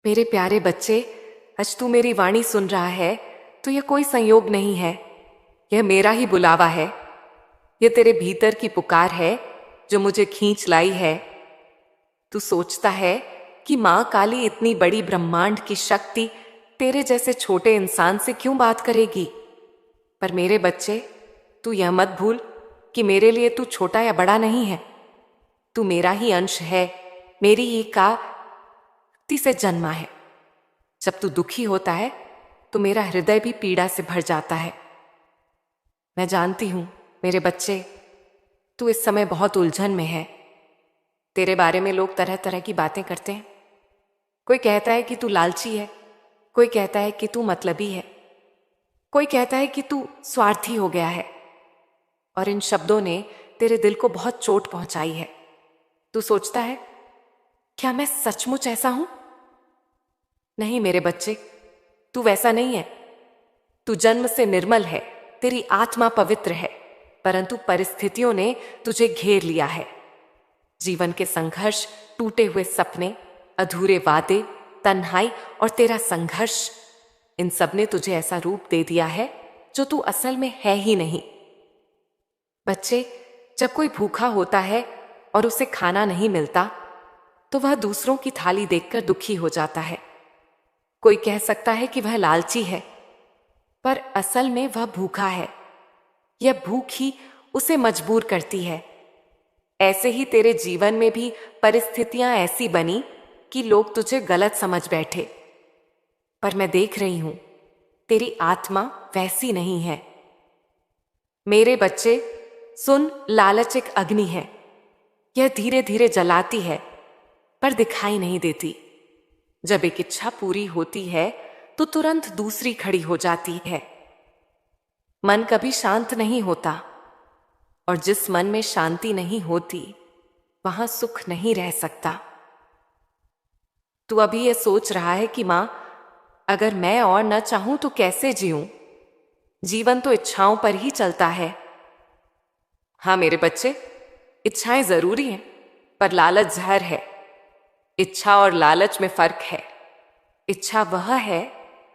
मेरे प्यारे बच्चे, आज तू मेरी वाणी सुन रहा है तो यह कोई संयोग नहीं है। यह मेरा ही बुलावा है। यह तेरे भीतर की पुकार है जो मुझे खींच लाई है। तू सोचता है कि मां काली इतनी बड़ी ब्रह्मांड की शक्ति तेरे जैसे छोटे इंसान से क्यों बात करेगी। पर मेरे बच्चे, तू यह मत भूल कि मेरे लिए तू छोटा या बड़ा नहीं है। तू मेरा ही अंश है, मेरी ही काति से जन्मा है। जब तू दुखी होता है तो मेरा हृदय भी पीड़ा से भर जाता है। मैं जानती हूं मेरे बच्चे, तू इस समय बहुत उलझन में है। तेरे बारे में लोग तरह तरह की बातें करते हैं। कोई कहता है कि तू लालची है, कोई कहता है कि तू मतलबी है, कोई कहता है कि तू स्वार्थी हो गया है। और इन शब्दों ने तेरे दिल को बहुत चोट पहुंचाई है। तू सोचता है, क्या मैं सचमुच ऐसा हूं? नहीं मेरे बच्चे, तू वैसा नहीं है। तू जन्म से निर्मल है, तेरी आत्मा पवित्र है, परंतु परिस्थितियों ने तुझे घेर लिया है। जीवन के संघर्ष, टूटे हुए सपने, अधूरे वादे, तन्हाई और तेरा संघर्ष, इन सब ने तुझे ऐसा रूप दे दिया है जो तू असल में है ही नहीं। बच्चे, जब कोई भूखा होता है और उसे खाना नहीं मिलता तो वह दूसरों की थाली देखकर दुखी हो जाता है। कोई कह सकता है कि वह लालची है, पर असल में वह भूखा है। यह भूख ही उसे मजबूर करती है। ऐसे ही तेरे जीवन में भी परिस्थितियां ऐसी बनी कि लोग तुझे गलत समझ बैठे। पर मैं देख रही हूं, तेरी आत्मा वैसी नहीं है। मेरे बच्चे सुन, लालच एक अग्नि है। यह धीरे धीरे जलाती है पर दिखाई नहीं देती। जब एक इच्छा पूरी होती है तो तुरंत दूसरी खड़ी हो जाती है। मन कभी शांत नहीं होता, और जिस मन में शांति नहीं होती वहां सुख नहीं रह सकता। तू अभी यह सोच रहा है कि मां, अगर मैं और न चाहूं तो कैसे जीऊं? जीवन तो इच्छाओं पर ही चलता है। हाँ मेरे बच्चे, इच्छाएं जरूरी हैं, पर लालच जहर है। इच्छा और लालच में फर्क है। इच्छा वह है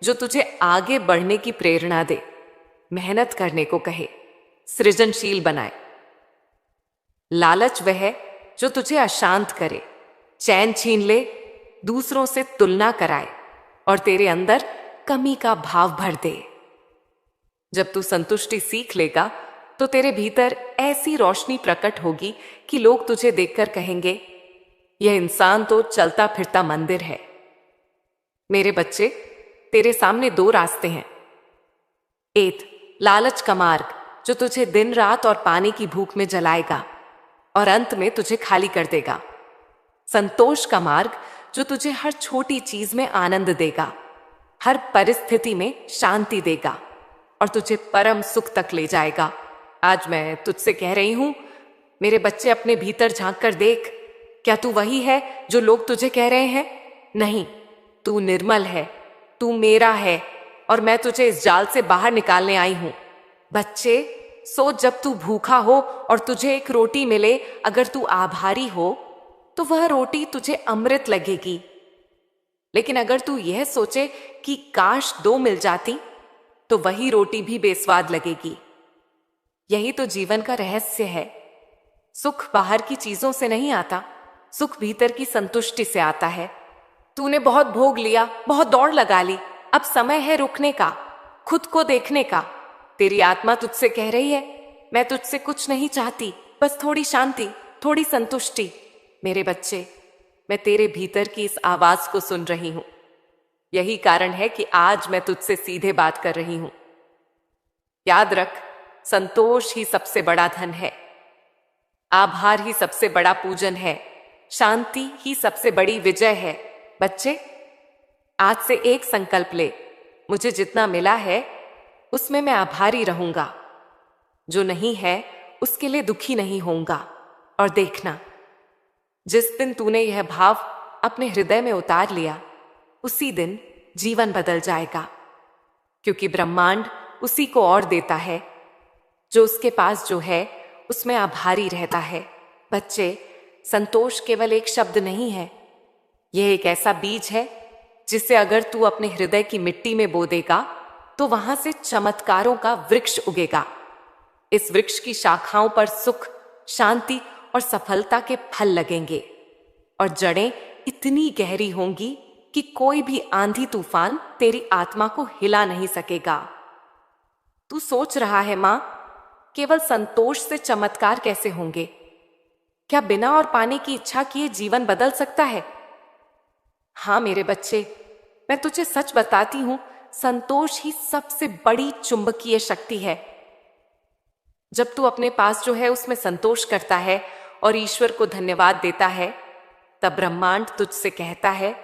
जो तुझे आगे बढ़ने की प्रेरणा दे, मेहनत करने को कहे, सृजनशील बनाए। लालच वह है जो तुझे अशांत करे, चैन छीन ले, दूसरों से तुलना कराए और तेरे अंदर कमी का भाव भर दे। जब तू संतुष्टि सीख लेगा तो तेरे भीतर ऐसी रोशनी प्रकट होगी कि लोग तुझे देखकर कहेंगे, यह इंसान तो चलता फिरता मंदिर है। मेरे बच्चे, तेरे सामने दो रास्ते हैं। एक, लालच का मार्ग जो तुझे दिन रात और पानी की भूख में जलाएगा और अंत में तुझे खाली कर देगा। संतोष का मार्ग जो तुझे हर छोटी चीज में आनंद देगा, हर परिस्थिति में शांति देगा और तुझे परम सुख तक ले जाएगा। आज मैं तुझसे कह रही हूं, मेरे बच्चे, अपने भीतर झांक कर देख। क्या तू वही है जो लोग तुझे कह रहे हैं? नहीं, तू निर्मल है, तू मेरा है और मैं तुझे इस जाल से बाहर निकालने आई हूं। बच्चे, सोच, जब तू भूखा हो और तुझे एक रोटी मिले, अगर तू आभारी हो तो वह रोटी तुझे अमृत लगेगी। लेकिन अगर तू यह सोचे कि काश दो मिल जाती, तो वही रोटी भी बेस्वाद लगेगी। यही तो जीवन का रहस्य है। सुख बाहर की चीजों से नहीं आता, सुख भीतर की संतुष्टि से आता है। तूने बहुत भोग लिया, बहुत दौड़ लगा ली, अब समय है रुकने का, खुद को देखने का। तेरी आत्मा तुझसे कह रही है, मैं तुझसे कुछ नहीं चाहती, बस थोड़ी शांति, थोड़ी संतुष्टि। मेरे बच्चे, मैं तेरे भीतर की इस आवाज को सुन रही हूं। यही कारण है कि आज मैं तुझसे सीधे बात कर रही हूं। याद रख, संतोष ही सबसे बड़ा धन है, आभार ही सबसे बड़ा पूजन है, शांति ही सबसे बड़ी विजय है। बच्चे, आज से एक संकल्प ले, मुझे जितना मिला है उसमें मैं आभारी रहूंगा, जो नहीं है उसके लिए दुखी नहीं होऊंगा। और देखना, जिस दिन तूने यह भाव अपने हृदय में उतार लिया, उसी दिन जीवन बदल जाएगा, क्योंकि ब्रह्मांड उसी को और देता है जो उसके पास जो है उसमें आभारी रहता है। बच्चे, संतोष केवल एक शब्द नहीं है, यह एक ऐसा बीज है जिसे अगर तू अपने हृदय की मिट्टी में बो देगा तो वहां से चमत्कारों का वृक्ष उगेगा। इस वृक्ष की शाखाओं पर सुख, शांति और सफलता के फल लगेंगे और जड़ें इतनी गहरी होंगी कि कोई भी आंधी तूफान तेरी आत्मा को हिला नहीं सकेगा। तू सोच रहा है मां, केवल संतोष से चमत्कार कैसे होंगे? क्या बिना और पाने की इच्छा किए जीवन बदल सकता है? हाँ मेरे बच्चे, मैं तुझे सच बताती हूं, संतोष ही सबसे बड़ी चुंबकीय शक्ति है। जब तू अपने पास जो है उसमें संतोष करता है और ईश्वर को धन्यवाद देता है, तब ब्रह्मांड तुझसे कहता है,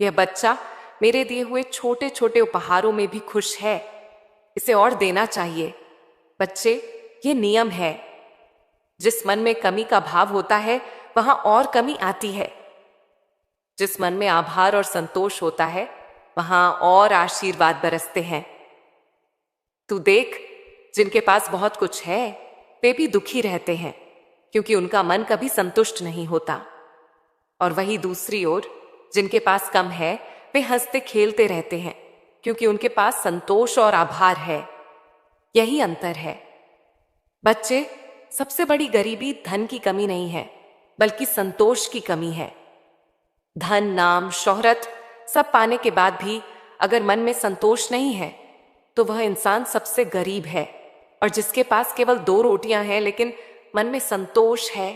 यह बच्चा मेरे दिए हुए छोटे छोटे उपहारों में भी खुश है, इसे और देना चाहिए। बच्चे, ये नियम है, जिस मन में कमी का भाव होता है वहां और कमी आती है। जिस मन में आभार और संतोष होता है वहां और आशीर्वाद बरसते हैं। तू देख, जिनके पास बहुत कुछ है वे भी दुखी रहते हैं, क्योंकि उनका मन कभी संतुष्ट नहीं होता। और वही दूसरी ओर जिनके पास कम है वे हंसते खेलते रहते हैं, क्योंकि उनके पास संतोष और आभार है। यही अंतर है। बच्चे, सबसे बड़ी गरीबी धन की कमी नहीं है, बल्कि संतोष की कमी है। धन, नाम, शोहरत सब पाने के बाद भी अगर मन में संतोष नहीं है तो वह इंसान सबसे गरीब है। और जिसके पास केवल 2 रोटियां हैं लेकिन मन में संतोष है,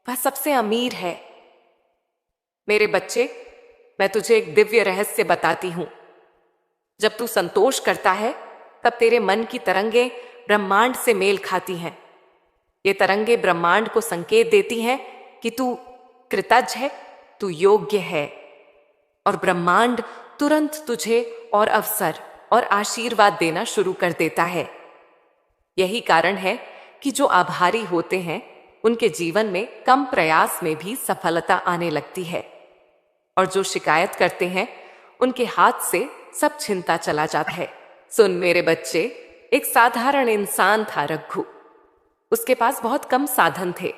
वह सबसे अमीर है। मेरे बच्चे, मैं तुझे एक दिव्य रहस्य बताती हूं। जब तू संतोष करता है तब तेरे मन की तरंगें ब्रह्मांड से मेल खाती हैं। ये तरंगें ब्रह्मांड को संकेत देती हैं कि तू कृतज्ञ है, तू योग्य है, और ब्रह्मांड तुरंत तुझे और अवसर और आशीर्वाद देना शुरू कर देता है। यही कारण है कि जो आभारी होते हैं उनके जीवन में कम प्रयास में भी सफलता आने लगती है, और जो शिकायत करते हैं उनके हाथ से सब छिनता चला जाता है। सुन मेरे बच्चे, एक साधारण इंसान था रघु। उसके पास बहुत कम साधन थे।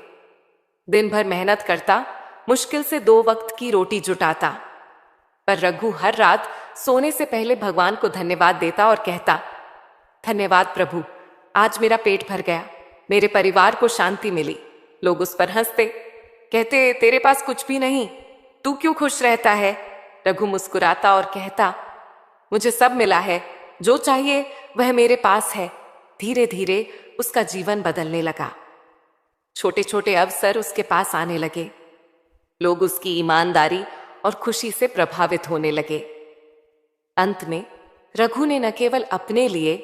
दिन भर मेहनत करता, मुश्किल से 2 वक्त की रोटी जुटाता। पर रघु हर रात सोने से पहले भगवान को धन्यवाद देता और कहता, धन्यवाद प्रभु, आज मेरा पेट भर गया, मेरे परिवार को शांति मिली। लोग उस पर हंसते, कहते तेरे पास कुछ भी नहीं, तू क्यों खुश रहता है? रघु मुस्कुराता और कहता, मुझे सब मिला है, जो चाहिए वह मेरे पास है। धीरे धीरे उसका जीवन बदलने लगा। छोटे छोटे अवसर उसके पास आने लगे। लोग उसकी ईमानदारी और खुशी से प्रभावित होने लगे। अंत में रघु ने न केवल अपने लिए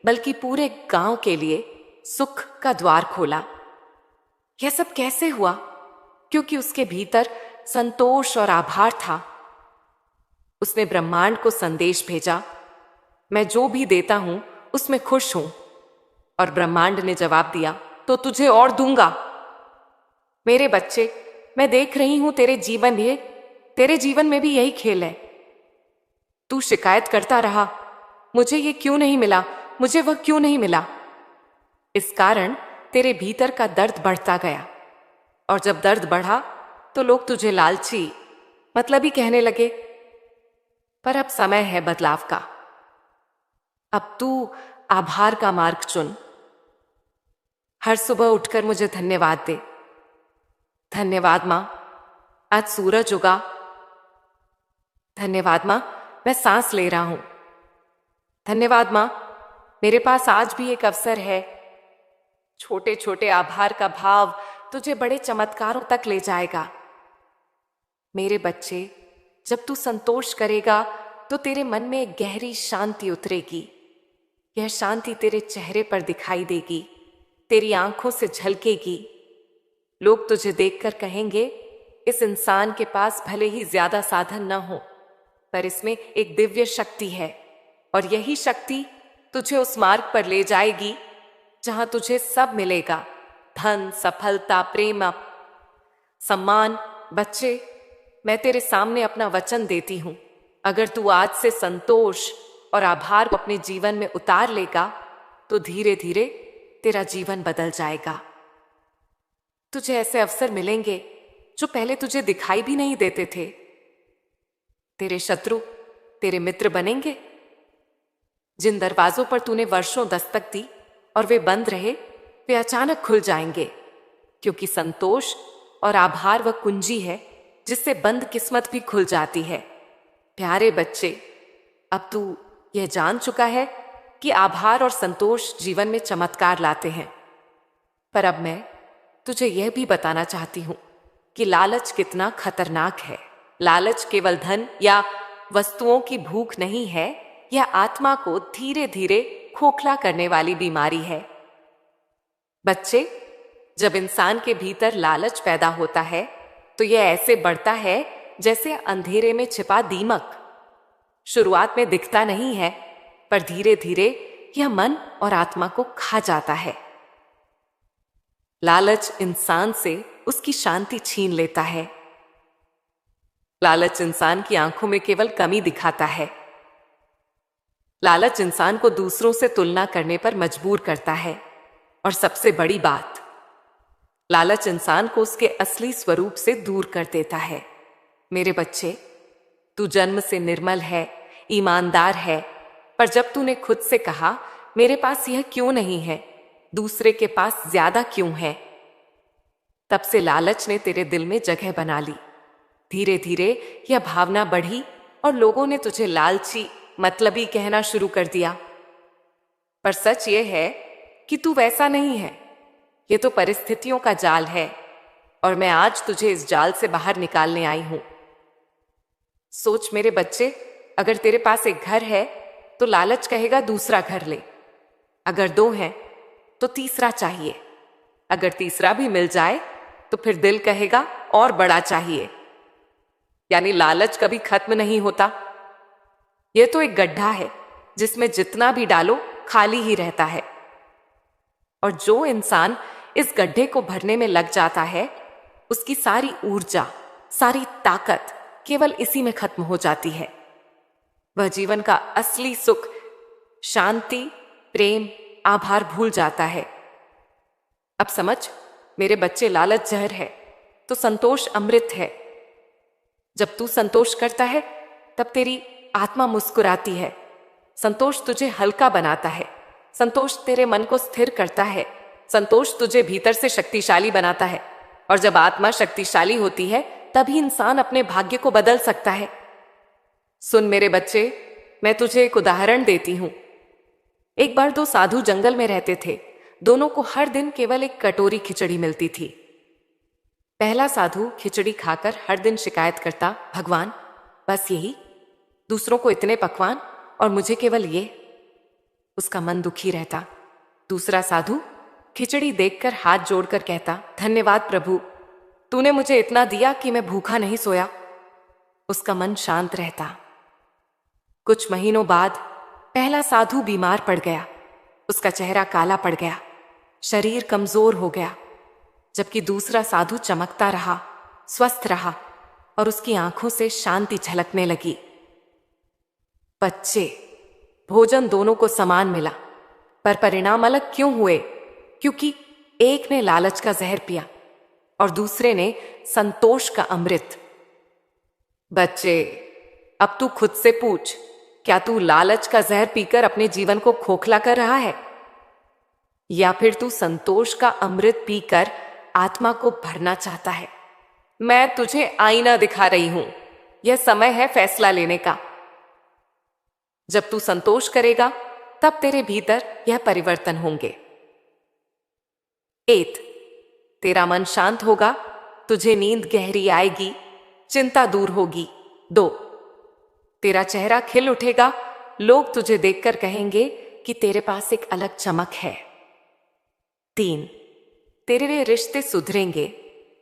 बल्कि पूरे गांव के लिए सुख का द्वार खोला। यह सब कैसे हुआ? क्योंकि उसके भीतर संतोष और आभार था। उसने ब्रह्मांड को संदेश भेजा, मैं जो भी देता हूं उसमें खुश हूं। और ब्रह्मांड ने जवाब दिया, तो तुझे और दूंगा। मेरे बच्चे, मैं देख रही हूं तेरे जीवन में भी यही खेल है। तू शिकायत करता रहा, मुझे ये क्यों नहीं मिला, मुझे वह क्यों नहीं मिला। इस कारण तेरे भीतर का दर्द बढ़ता गया, और जब दर्द बढ़ा तो लोग तुझे लालची, मतलबी कहने लगे। पर अब समय है बदलाव का। अब तू आभार का मार्ग चुन। हर सुबह उठकर मुझे धन्यवाद दे। धन्यवाद मां, आज सूरज उगा। धन्यवाद मां, मैं सांस ले रहा हूं। धन्यवाद मां, मेरे पास आज भी एक अवसर है। छोटे छोटे आभार का भाव तुझे बड़े चमत्कारों तक ले जाएगा। मेरे बच्चे, जब तू संतोष करेगा तो तेरे मन में एक गहरी शांति उतरेगी। यह शांति तेरे चेहरे पर दिखाई देगी, तेरी आंखों से झलकेगी। लोग तुझे देखकर कहेंगे, इस इंसान के पास भले ही ज्यादा साधन न हो, पर इसमें एक दिव्य शक्ति है, और यही शक्ति तुझे उस मार्ग पर ले जाएगी जहां तुझे सब मिलेगा, धन, सफलता, प्रेम, सम्मान। बच्चे, मैं तेरे सामने अपना वचन देती हूं, अगर तू आज से संतोष और आभार को अपने जीवन में उतार लेगा तो धीरे धीरे तेरा जीवन बदल जाएगा। तुझे ऐसे अवसर मिलेंगे जो पहले तुझे दिखाई भी नहीं देते थे। तेरे शत्रु तेरे मित्र बनेंगे। जिन दरवाजों पर तूने वर्षों दस्तक दी और वे बंद रहे, वे अचानक खुल जाएंगे, क्योंकि संतोष और आभार वह कुंजी है जिससे बंद किस्मत भी खुल जाती है। प्यारे बच्चे, अब तू यह जान चुका है कि आभार और संतोष जीवन में चमत्कार लाते हैं। पर अब मैं तुझे यह भी बताना चाहती हूं कि लालच कितना खतरनाक है। लालच केवल धन या वस्तुओं की भूख नहीं है, यह आत्मा को धीरे धीरे खोखला करने वाली बीमारी है। बच्चे, जब इंसान के भीतर लालच पैदा होता है तो यह ऐसे बढ़ता है जैसे अंधेरे में छिपा दीमक। शुरुआत में दिखता नहीं है, पर धीरे धीरे यह मन और आत्मा को खा जाता है। लालच इंसान से उसकी शांति छीन लेता है। लालच इंसान की आंखों में केवल कमी दिखाता है। लालच इंसान को दूसरों से तुलना करने पर मजबूर करता है। और सबसे बड़ी बात, लालच इंसान को उसके असली स्वरूप से दूर कर देता है। मेरे बच्चे, तू जन्म से निर्मल है, ईमानदार है, पर जब तूने खुद से कहा मेरे पास यह क्यों नहीं है, दूसरे के पास ज्यादा क्यों है, तब से लालच ने तेरे दिल में जगह बना ली। धीरे धीरे यह भावना बढ़ी और लोगों ने तुझे लालची, मतलबी कहना शुरू कर दिया। पर सच यह है कि तू वैसा नहीं है। यह तो परिस्थितियों का जाल है और मैं आज तुझे इस जाल से बाहर निकालने आई हूं। सोच मेरे बच्चे, अगर तेरे पास एक घर है तो लालच कहेगा दूसरा घर ले। अगर दो हैं तो तीसरा चाहिए। अगर तीसरा भी मिल जाए तो फिर दिल कहेगा और बड़ा चाहिए। यानी लालच कभी खत्म नहीं होता। यह तो एक गड्ढा है जिसमें जितना भी डालो खाली ही रहता है। और जो इंसान इस गड्ढे को भरने में लग जाता है, उसकी सारी ऊर्जा, सारी ताकत केवल इसी में खत्म हो जाती है। वह जीवन का असली सुख, शांति, प्रेम, आभार भूल जाता है। अब समझ मेरे बच्चे, लालच जहर है तो संतोष अमृत है। जब तू संतोष करता है तब तेरी आत्मा मुस्कुराती है। संतोष तुझे हल्का बनाता है। संतोष तेरे मन को स्थिर करता है। संतोष तुझे भीतर से शक्तिशाली बनाता है। और जब आत्मा शक्तिशाली होती है तभी इंसान अपने भाग्य को बदल सकता है। सुन मेरे बच्चे, मैं तुझे एक उदाहरण देती हूं। एक बार दो साधु जंगल में रहते थे। दोनों को हर दिन केवल एक कटोरी खिचड़ी मिलती थी। पहला साधु खिचड़ी खाकर हर दिन शिकायत करता, भगवान बस यही, दूसरों को इतने पकवान और मुझे केवल ये। उसका मन दुखी रहता। दूसरा साधु खिचड़ी देखकर हाथ जोड़कर कहता, धन्यवाद प्रभु, तूने मुझे इतना दिया कि मैं भूखा नहीं सोया। उसका मन शांत रहता। कुछ महीनों बाद पहला साधु बीमार पड़ गया। उसका चेहरा काला पड़ गया, शरीर कमजोर हो गया, जबकि दूसरा साधु चमकता रहा, स्वस्थ रहा और उसकी आंखों से शांति झलकने लगी। बच्चे, भोजन दोनों को समान मिला, पर परिणाम अलग क्यों हुए? क्योंकि एक ने लालच का जहर पिया और दूसरे ने संतोष का अमृत। बच्चे, अब तू खुद से पूछ, क्या तू लालच का जहर पीकर अपने जीवन को खोखला कर रहा है, या फिर तू संतोष का अमृत पीकर आत्मा को भरना चाहता है? मैं तुझे आईना दिखा रही हूं। यह समय है फैसला लेने का। जब तू संतोष करेगा तब तेरे भीतर यह परिवर्तन होंगे। 8, तेरा मन शांत होगा, तुझे नींद गहरी आएगी, चिंता दूर होगी। 2, तेरा चेहरा खिल उठेगा, लोग तुझे देखकर कहेंगे कि तेरे पास एक अलग चमक है। 3, तेरे रिश्ते सुधरेंगे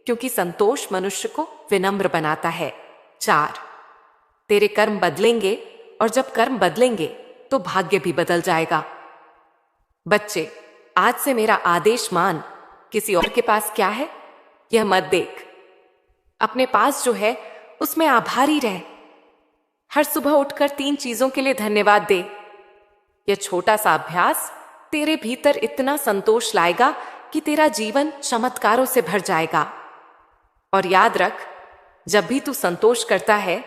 क्योंकि संतोष मनुष्य को विनम्र बनाता है। 4, तेरे कर्म बदलेंगे और जब कर्म बदलेंगे तो भाग्य भी बदल जाएगा। बच्चे, आज से मेरा आदेश मान, किसी और के पास क्या है यह मत देख। अपने पास जो है उसमें आभारी रह। हर सुबह उठकर 3 चीजों के लिए धन्यवाद दे। यह छोटा सा अभ्यास तेरे भीतर इतना संतोष लाएगा कि तेरा जीवन चमत्कारों से भर जाएगा। और याद रख, जब भी तू संतोष करता है,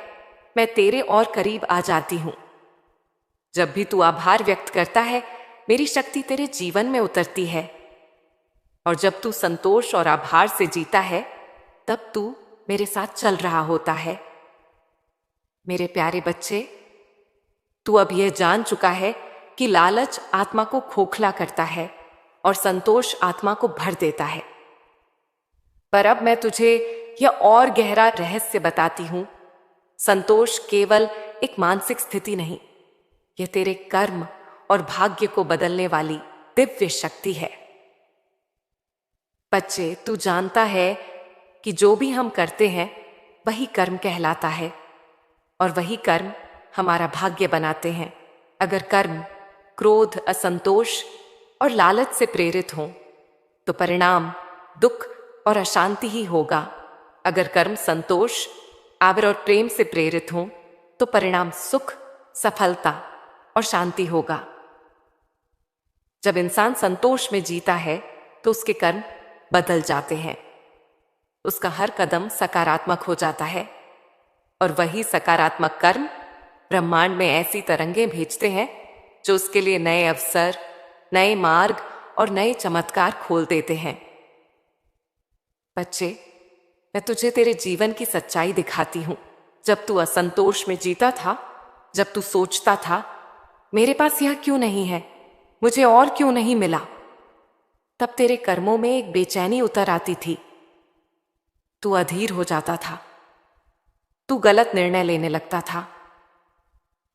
मैं तेरे और करीब आ जाती हूं। जब भी तू आभार व्यक्त करता है, मेरी शक्ति तेरे जीवन में उतरती है। और जब तू संतोष और आभार से जीता है, तब तू मेरे साथ चल रहा होता है। मेरे प्यारे बच्चे, तू अब यह जान चुका है कि लालच आत्मा को खोखला करता है और संतोष आत्मा को भर देता है। पर अब मैं तुझे यह और गहरा रहस्य बताती हूं। संतोष केवल एक मानसिक स्थिति नहीं, यह तेरे कर्म और भाग्य को बदलने वाली दिव्य शक्ति है। बच्चे, तू जानता है कि जो भी हम करते हैं वही कर्म कहलाता है और वही कर्म हमारा भाग्य बनाते हैं। अगर कर्म क्रोध, असंतोष और लालच से प्रेरित हों तो परिणाम दुख और अशांति ही होगा। अगर कर्म संतोष, आदर और प्रेम से प्रेरित हों तो परिणाम सुख, सफलता और शांति होगा। जब इंसान संतोष में जीता है तो उसके कर्म बदल जाते हैं। उसका हर कदम सकारात्मक हो जाता है और वही सकारात्मक कर्म ब्रह्मांड में ऐसी तरंगें भेजते हैं जो उसके लिए नए अवसर, नए मार्ग और नए चमत्कार खोल देते हैं। बच्चे, मैं तुझे तेरे जीवन की सच्चाई दिखाती हूं। जब तू असंतोष में जीता था, जब तू सोचता था मेरे पास यह क्यों नहीं है, मुझे और क्यों नहीं मिला, तब तेरे कर्मों में एक बेचैनी उतर आती थी। तू अधीर हो जाता था, तू गलत निर्णय लेने लगता था,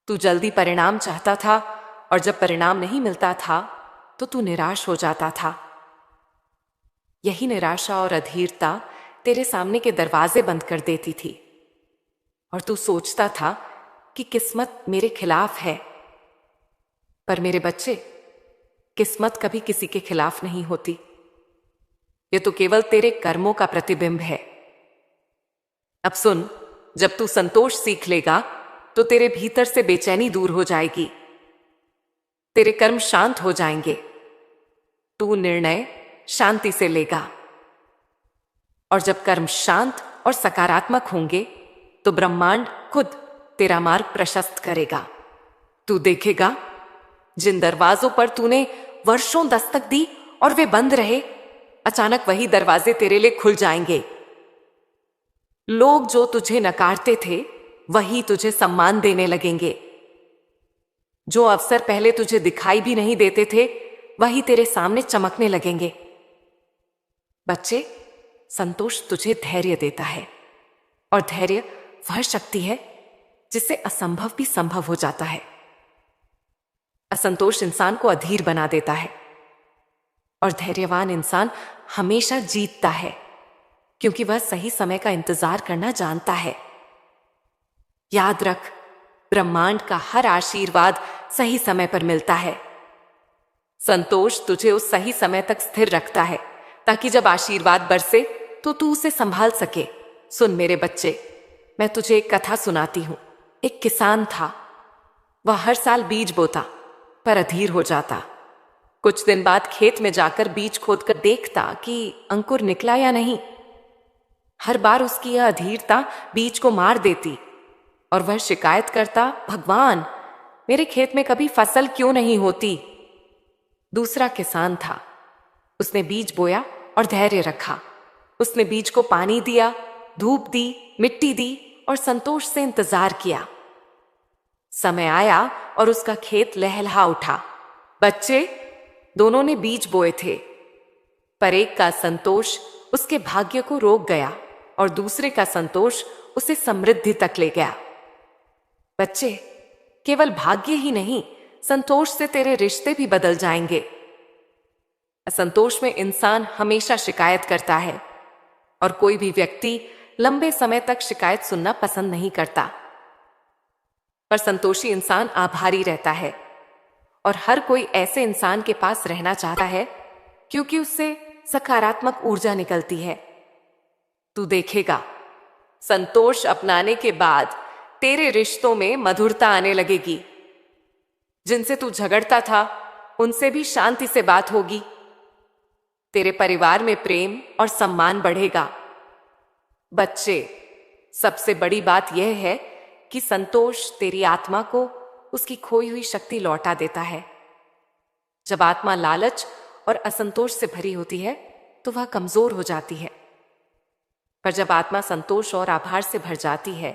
तू जल्दी परिणाम चाहता था और जब परिणाम नहीं मिलता था तो तू निराश हो जाता था। यही निराशा और अधीरता तेरे सामने के दरवाजे बंद कर देती थी और तू सोचता था कि किस्मत मेरे खिलाफ है। पर मेरे बच्चे, किस्मत कभी किसी के खिलाफ नहीं होती। ये तो केवल तेरे कर्मों का प्रतिबिंब है। अब सुन, जब तू संतोष सीख लेगा तो तेरे भीतर से बेचैनी दूर हो जाएगी, तेरे कर्म शांत हो जाएंगे, तू निर्णय शांति से लेगा और जब कर्म शांत और सकारात्मक होंगे तो ब्रह्मांड खुद तेरा मार्ग प्रशस्त करेगा। तू देखेगा, जिन दरवाजों पर तूने वर्षों दस्तक दी और वे बंद रहे, अचानक वही दरवाजे तेरे लिए खुल जाएंगे। लोग जो तुझे नकारते थे वही तुझे सम्मान देने लगेंगे। जो अवसर पहले तुझे दिखाई भी नहीं देते थे वही तेरे सामने चमकने लगेंगे। बच्चे, संतोष तुझे धैर्य देता है और धैर्य वह शक्ति है जिससे असंभव भी संभव हो जाता है। असंतोष इंसान को अधीर बना देता है और धैर्यवान इंसान हमेशा जीतता है, क्योंकि वह सही समय का इंतजार करना जानता है। याद रख, ब्रह्मांड का हर आशीर्वाद सही समय पर मिलता है। संतोष तुझे उस सही समय तक स्थिर रखता है ताकि जब आशीर्वाद बरसे तो तू उसे संभाल सके। सुन मेरे बच्चे, मैं तुझे एक कथा सुनाती हूं। एक किसान था। वह हर साल बीज बोता पर अधीर हो जाता। कुछ दिन बाद खेत में जाकर बीज खोदकर देखता कि अंकुर निकला या नहीं। हर बार उसकी यह अधीरता बीज को मार देती और वह शिकायत करता, भगवान, मेरे खेत में कभी फसल क्यों नहीं होती। दूसरा किसान था। उसने बीज बोया और धैर्य रखा। उसने बीज को पानी दिया, धूप दी, मिट्टी दी और संतोष से इंतजार किया। समय आया और उसका खेत लहलहा उठा। बच्चे, दोनों ने बीज बोए थे, पर एक का संतोष उसके भाग्य को रोक गया और दूसरे का संतोष उसे समृद्धि तक ले गया। बच्चे, केवल भाग्य ही नहीं, संतोष से तेरे रिश्ते भी बदल जाएंगे। असंतोष में इंसान हमेशा शिकायत करता है और कोई भी व्यक्ति लंबे समय तक शिकायत सुनना पसंद नहीं करता। पर संतोषी इंसान आभारी रहता है और हर कोई ऐसे इंसान के पास रहना चाहता है क्योंकि उससे सकारात्मक ऊर्जा निकलती है। तू देखेगा, संतोष अपनाने के बाद तेरे रिश्तों में मधुरता आने लगेगी। जिनसे तू झगड़ता था उनसे भी शांति से बात होगी। तेरे परिवार में प्रेम और सम्मान बढ़ेगा। बच्चे, सबसे बड़ी बात यह है कि संतोष तेरी आत्मा को उसकी खोई हुई शक्ति लौटा देता है। जब आत्मा लालच और असंतोष से भरी होती है तो वह कमजोर हो जाती है, पर जब आत्मा संतोष और आभार से भर जाती है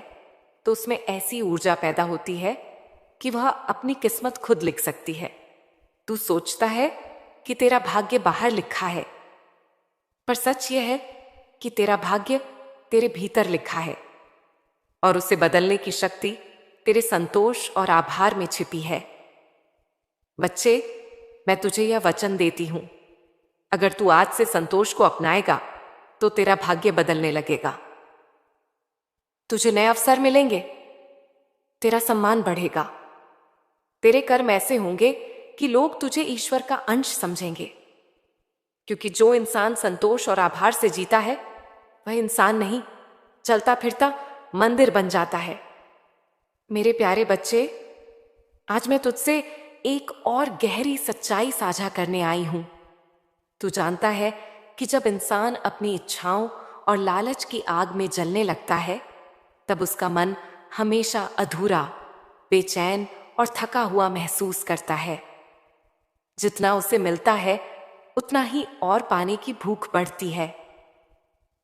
तो उसमें ऐसी ऊर्जा पैदा होती है कि वह अपनी किस्मत खुद लिख सकती है। तू सोचता है कि तेरा भाग्य बाहर लिखा है, पर सच यह है कि तेरा भाग्य तेरे भीतर लिखा है और उसे बदलने की शक्ति तेरे संतोष और आभार में छिपी है। बच्चे, मैं तुझे यह वचन देती हूं, अगर तू आज से संतोष को अपनाएगा तो तेरा भाग्य बदलने लगेगा। तुझे नए अवसर मिलेंगे, तेरा सम्मान बढ़ेगा, तेरे कर्म ऐसे होंगे कि लोग तुझे ईश्वर का अंश समझेंगे, क्योंकि जो इंसान संतोष और आभार से जीता है वह इंसान नहीं, चलता फिरता मंदिर बन जाता है। मेरे प्यारे बच्चे, आज मैं तुझसे एक और गहरी सच्चाई साझा करने आई हूं। तू जानता है कि जब इंसान अपनी इच्छाओं और लालच की आग में जलने लगता है तब उसका मन हमेशा अधूरा, बेचैन और थका हुआ महसूस करता है। जितना उसे मिलता है उतना ही और पाने की भूख बढ़ती है।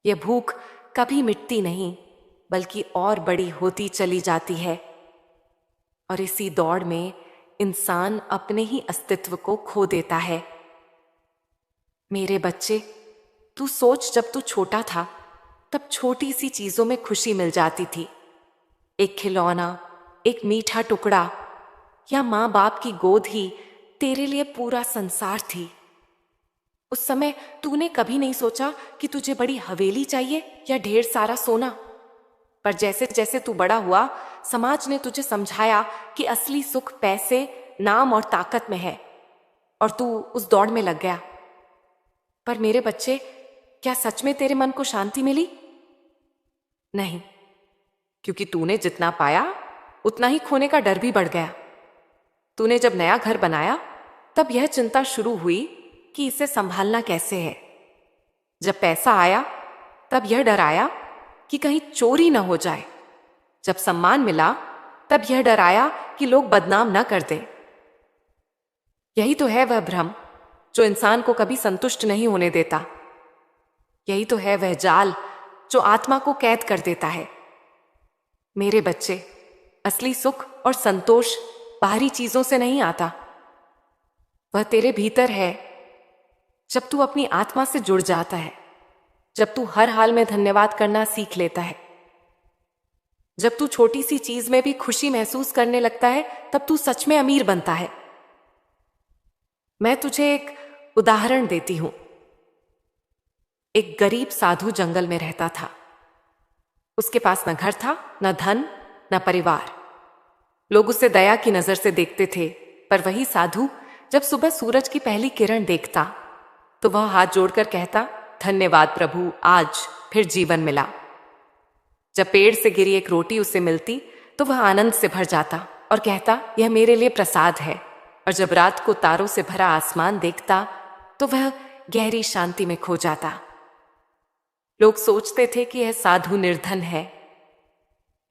यह भूख कभी मिटती नहीं, बल्कि और बड़ी होती चली जाती है, और इसी दौड़ में इंसान अपने ही अस्तित्व को खो देता है। मेरे बच्चे, तू सोच, जब तू छोटा था तब छोटी सी चीजों में खुशी मिल जाती थी। एक खिलौना, एक मीठा टुकड़ा या माँ बाप की गोद ही तेरे लिए पूरा संसार थी। उस समय तूने कभी नहीं सोचा कि तुझे बड़ी हवेली चाहिए या ढेर सारा सोना। पर जैसे जैसे तू बड़ा हुआ, समाज ने तुझे समझाया कि असली सुख पैसे, नाम और ताकत में है, और तू उस दौड़ में लग गया। पर मेरे बच्चे, क्या सच में तेरे मन को शांति मिली? नहीं, क्योंकि तूने जितना पाया उतना ही खोने का डर भी बढ़ गया। तूने जब नया घर बनाया तब यह चिंता शुरू हुई कि इसे संभालना कैसे है। जब पैसा आया तब यह डर आया कि कहीं चोरी न हो जाए। जब सम्मान मिला तब यह डर आया कि लोग बदनाम न कर दें। यही तो है वह भ्रम जो इंसान को कभी संतुष्ट नहीं होने देता। यही तो है वह जाल जो आत्मा को कैद कर देता है। मेरे बच्चे, असली सुख और संतोष बाहरी चीजों से नहीं आता, वह तेरे भीतर है। जब तू अपनी आत्मा से जुड़ जाता है, जब तू हर हाल में धन्यवाद करना सीख लेता है, जब तू छोटी सी चीज में भी खुशी महसूस करने लगता है, तब तू सच में अमीर बनता है। मैं तुझे एक उदाहरण देती हूं। एक गरीब साधु जंगल में रहता था। उसके पास न घर था, न धन, न परिवार। लोग उसे दया की नजर से देखते थे, पर वही साधु जब सुबह सूरज की पहली किरण देखता तो वह हाथ जोड़कर कहता, धन्यवाद प्रभु, आज फिर जीवन मिला। जब पेड़ से गिरी एक रोटी उसे मिलती तो वह आनंद से भर जाता और कहता, यह मेरे लिए प्रसाद है। और जब रात को तारों से भरा आसमान देखता तो वह गहरी शांति में खो जाता। लोग सोचते थे कि यह साधु निर्धन है,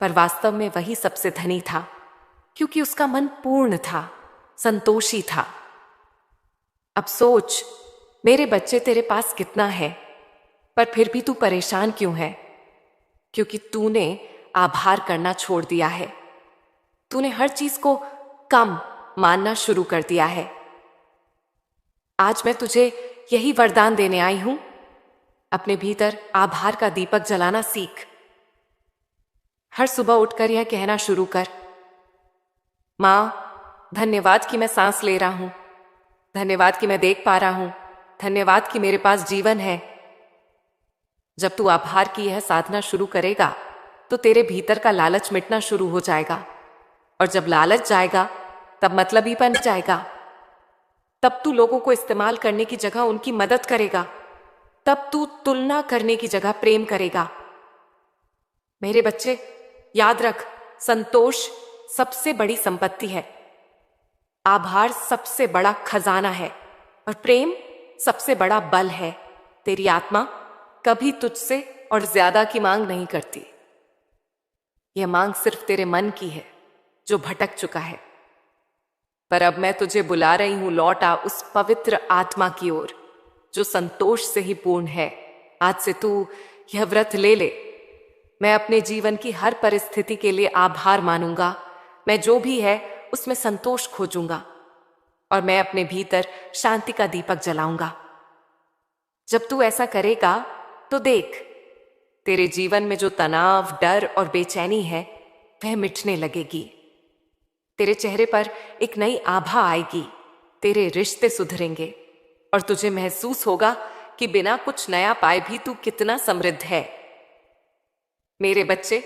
पर वास्तव में वही सबसे धनी था, क्योंकि उसका मन पूर्ण था, संतोषी था। अब सोच मेरे बच्चे, तेरे पास कितना है, पर फिर भी तू परेशान क्यों है? क्योंकि तूने आभार करना छोड़ दिया है। तूने हर चीज को कम मानना शुरू कर दिया है। आज मैं तुझे यही वरदान देने आई हूं, अपने भीतर आभार का दीपक जलाना सीख। हर सुबह उठकर यह कहना शुरू कर, मां, धन्यवाद कि मैं सांस ले रहा हूं, धन्यवाद कि मैं देख पा रहा हूं, धन्यवाद कि मेरे पास जीवन है। जब तू आभार की यह साधना शुरू करेगा तो तेरे भीतर का लालच मिटना शुरू हो जाएगा, और जब लालच जाएगा तब मतलब ही बन जाएगा। तब तू लोगों को इस्तेमाल करने की जगह उनकी मदद करेगा। तब तू तुलना करने की जगह प्रेम करेगा। मेरे बच्चे, याद रख, संतोष सबसे बड़ी संपत्ति है, आभार सबसे बड़ा खजाना है, और प्रेम सबसे बड़ा बल है। तेरी आत्मा कभी तुझसे और ज्यादा की मांग नहीं करती। यह मांग सिर्फ तेरे मन की है जो भटक चुका है। पर अब मैं तुझे बुला रही हूं, लौट आ उस पवित्र आत्मा की ओर जो संतोष से ही पूर्ण है। आज से तू यह व्रत ले ले। मैं अपने जीवन की हर परिस्थिति के लिए आभार मानूंगा। मैं जो भी है उसमें संतोष खोजूंगा और मैं अपने भीतर शांति का दीपक जलाऊंगा। जब तू ऐसा करेगा तो देख, तेरे जीवन में जो तनाव, डर और बेचैनी है वह मिटने लगेगी। तेरे चेहरे पर एक नई आभा आएगी। तेरे रिश्ते सुधरेंगे और तुझे महसूस होगा कि बिना कुछ नया पाए भी तू कितना समृद्ध है। मेरे बच्चे,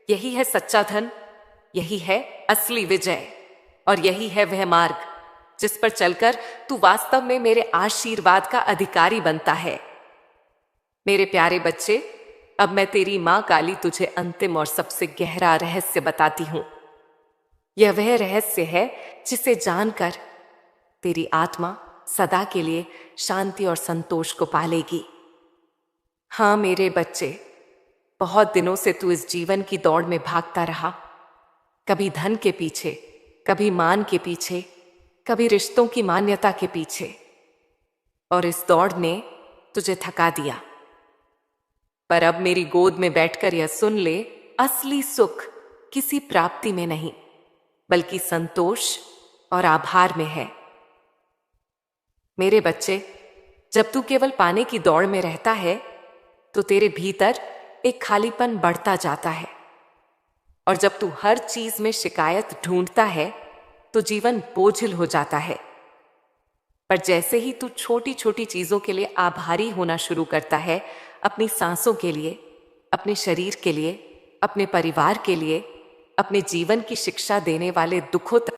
यही है सच्चा धन, यही है असली विजय और यही है वह मार्ग जिस पर चलकर तू वास्तव में मेरे आशीर्वाद का अधिकारी बनता है। मेरे प्यारे बच्चे, अब मैं तेरी मां काली तुझे अंतिम और सबसे गहरा रहस्य बताती हूं। यह वह रहस्य है जिसे जानकर तेरी आत्मा सदा के लिए शांति और संतोष को पालेगी। हां मेरे बच्चे, बहुत दिनों से तू इस जीवन की दौड़ में भागता रहा, कभी धन के पीछे, कभी मान के पीछे, कभी रिश्तों की मान्यता के पीछे, और इस दौड़ ने तुझे थका दिया। पर अब मेरी गोद में बैठकर यह सुन ले, असली सुख किसी प्राप्ति में नहीं बल्कि संतोष और आभार में है। मेरे बच्चे, जब तू केवल पाने की दौड़ में रहता है तो तेरे भीतर एक खालीपन बढ़ता जाता है, और जब तू हर चीज में शिकायत ढूंढता है तो जीवन बोझिल हो जाता है। पर जैसे ही तू छोटी छोटी चीजों के लिए आभारी होना शुरू करता है, अपनी सांसों के लिए, अपने शरीर के लिए, अपने परिवार के लिए, अपने जीवन की शिक्षा देने वाले दुखों तक